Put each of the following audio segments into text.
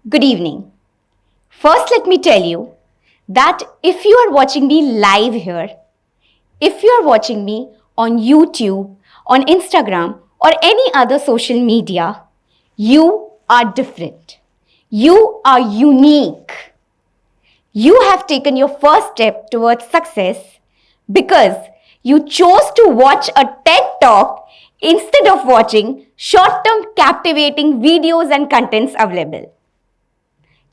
Good evening. First, let me tell you that if you are watching me live here, if you are watching me on YouTube, on Instagram, or any other social media, you are different. You are unique. You have taken your first step towards success because you chose to watch a TED Talk instead of watching short-term captivating videos and contents available.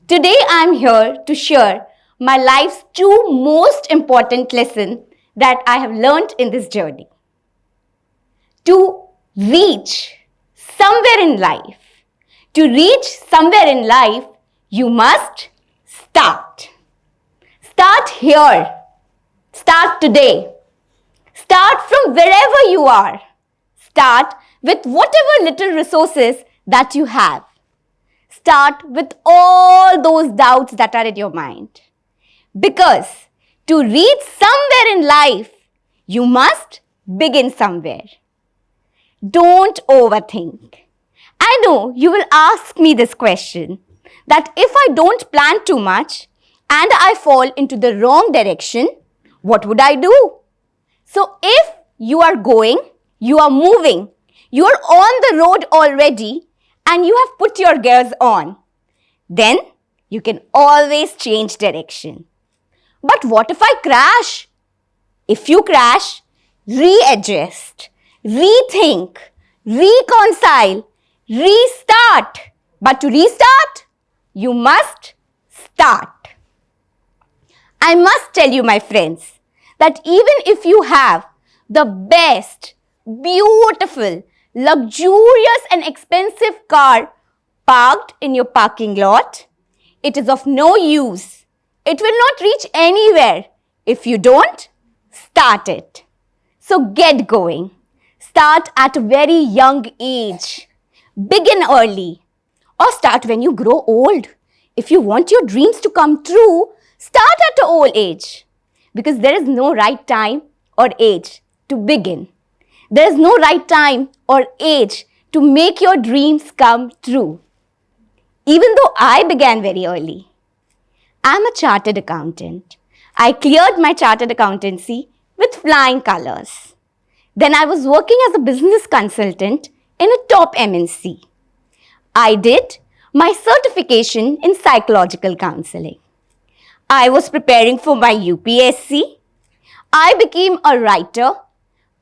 Today I am here to share my life's two most important lessons that I have learned in this journey. To reach somewhere in life, you must start. Start here. Start today. Start from wherever you are. Start with whatever little resources that you have. Start with all those doubts that are in your mind. Because to reach somewhere in life, you must begin somewhere. Don't overthink. I know you will ask me this question, that if I don't plan too much and I fall into the wrong direction, what would I do? So if you are going, you are moving, you are on the road already and you have put your gears on, then you can always change direction. But what if I crash? If you crash, readjust, rethink, reconcile, restart. But to restart, you must start. I must tell you, my friends, that even if you have the best, beautiful, luxurious and expensive car parked in your parking lot, it is of no use. It will not reach anywhere if you don't start it. So get going. Start at a very young age. Begin early. Or start when you grow old. If you want your dreams to come true, start at an old age. Because there is no right time or age to begin. There is no right time or age to make your dreams come true. Even though I began very early, I'm a chartered accountant. I cleared my chartered accountancy with flying colors. Then I was working as a business consultant in a top MNC. I did my certification in psychological counseling. I was preparing for my UPSC. I became a writer,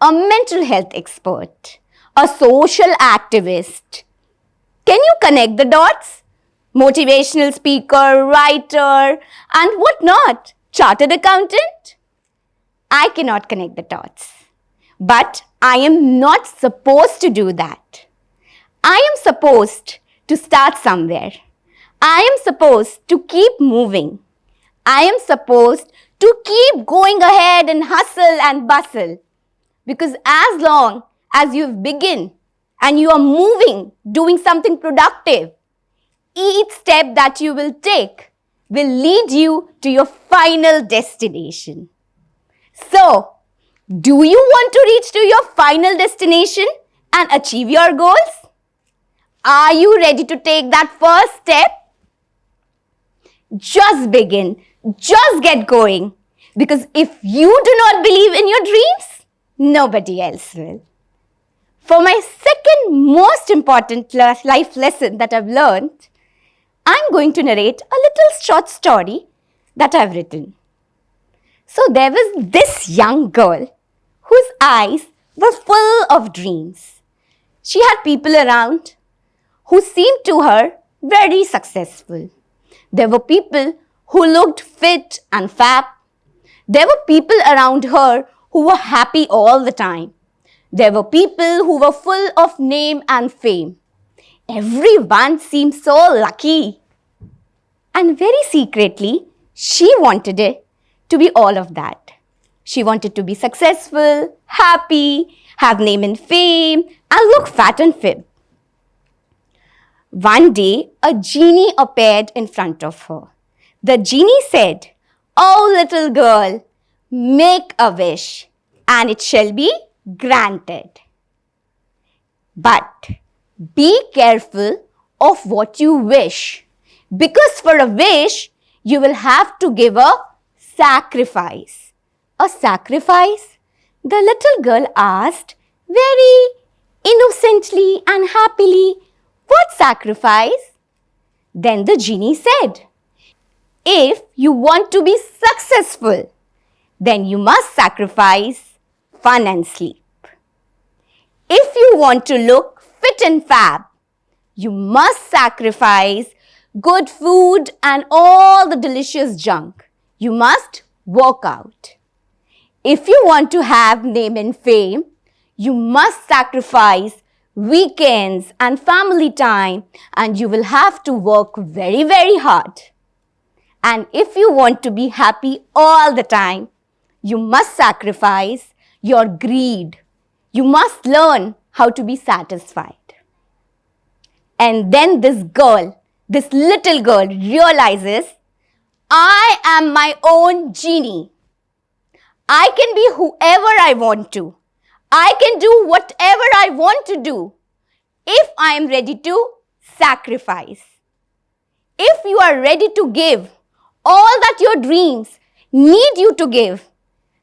a mental health expert, a social activist. Can you connect the dots? Motivational speaker, writer, and what not? Chartered accountant? I cannot connect the dots. But I am not supposed to do that. I am supposed to start somewhere. I am supposed to keep moving. I am supposed to keep going ahead and hustle and bustle. Because as long as you begin and you are moving, doing something productive, each step that you will take will lead you to your final destination. So, do you want to reach to your final destination and achieve your goals? Are you ready to take that first step? Just begin. Just get going. Because if you do not believe in your dreams, nobody else will. For my second most important life lesson that I've learned, I'm going to narrate a little short story that I've written. So there was this young girl whose eyes were full of dreams. She had people around who seemed to her very successful. There were people who looked fit and fab. There were people around her who were happy all the time. There were people who were full of name and fame. Everyone seemed so lucky. And very secretly, she wanted it to be all of that. She wanted to be successful, happy, have name and fame, and look fat and fit. One day, a genie appeared in front of her. The genie said, "Oh, little girl, make a wish, and it shall be granted. But be careful of what you wish, Because for a wish, you will have to give a sacrifice. A sacrifice? The little girl asked very innocently and happily, what sacrifice? Then the genie said, if you want to be successful, then you must sacrifice fun and sleep. If you want to look fit and fab, you must sacrifice good food and all the delicious junk. You must work out. If you want to have name and fame, you must sacrifice weekends and family time, and you will have to work very, very hard. And if you want to be happy all the time, you must sacrifice your greed. You must learn how to be satisfied. And then this little girl realizes, I am my own genie. I can be whoever I want to. I can do whatever I want to do if I am ready to sacrifice. If you are ready to give all that your dreams need you to give,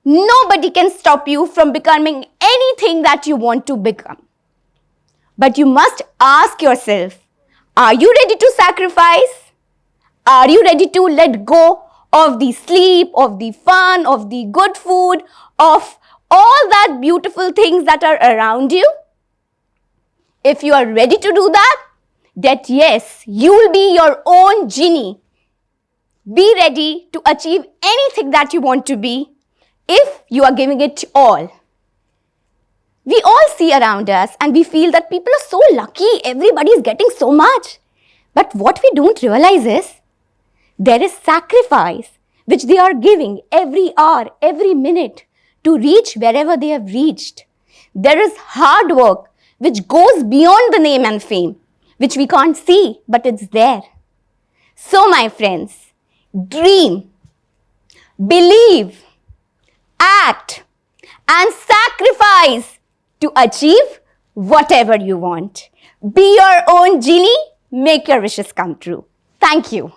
nobody can stop you from becoming anything that you want to become. But you must ask yourself, are you ready to sacrifice? Are you ready to let go of the sleep, of the fun, of the good food, of all that beautiful things that are around you? If you are ready to do that yes, you will be your own genie. Be ready to achieve anything that you want to be if you are giving it all. We all see around us and we feel that people are so lucky, everybody is getting so much. But what we don't realize is, there is sacrifice which they are giving every hour, every minute to reach wherever they have reached. There is hard work which goes beyond the name and fame, which we can't see, but it's there. So my friends, dream, believe, act, and sacrifice to achieve whatever you want. Be your own genie, make your wishes come true. Thank you.